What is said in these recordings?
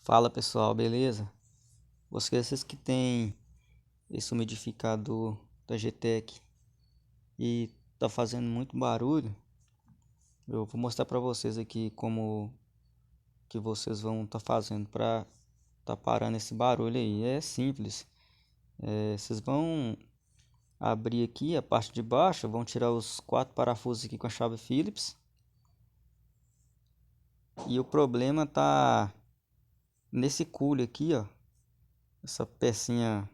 Fala pessoal, beleza? Vocês que tem esse umidificador da GTEC e tá fazendo muito barulho, eu vou mostrar para vocês aqui como que vocês vão estar fazendo para tá parando esse barulho aí. É simples. Vocês vão abrir aqui a parte de baixo, vão tirar os quatro parafusos aqui com a chave Phillips. E o problema tá nesse cooler aqui, ó. Essa pecinha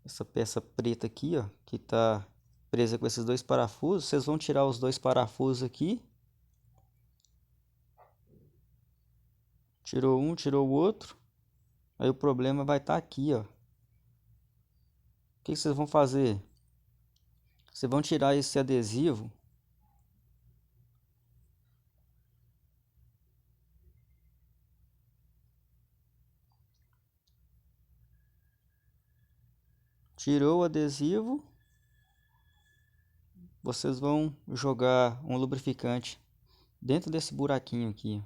Essa peça preta aqui, ó, que tá presa com esses dois parafusos. Vocês vão tirar os dois parafusos aqui. Tirou um, tirou o outro. Aí o problema vai estar aqui, ó. O que vocês vão fazer? Vocês vão tirar esse adesivo. Tirou o adesivo. Vocês vão jogar um lubrificante dentro desse buraquinho aqui.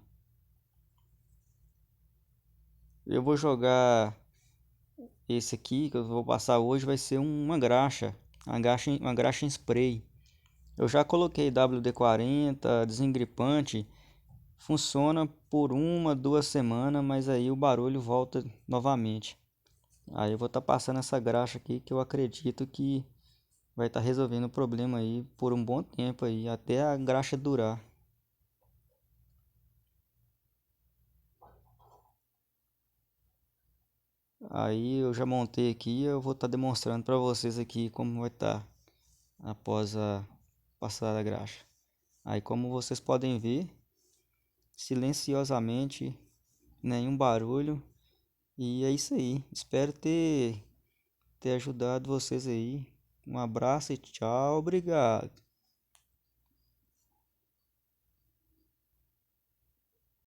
Eu vou jogar esse aqui que eu vou passar hoje, vai ser uma graxa. Uma graxa em spray. Eu já coloquei WD-40, desengripante. Funciona por uma, duas semanas, mas aí o barulho volta novamente. Aí eu vou estar passando essa graxa aqui que eu acredito que vai estar resolvendo o problema aí por um bom tempo aí, até a graxa durar. Aí eu já montei aqui, eu vou estar demonstrando para vocês aqui como vai estar após a passada a graxa. Aí como vocês podem ver, silenciosamente, nenhum barulho. E é isso aí. Espero ter ajudado vocês aí. Um abraço e tchau, obrigado.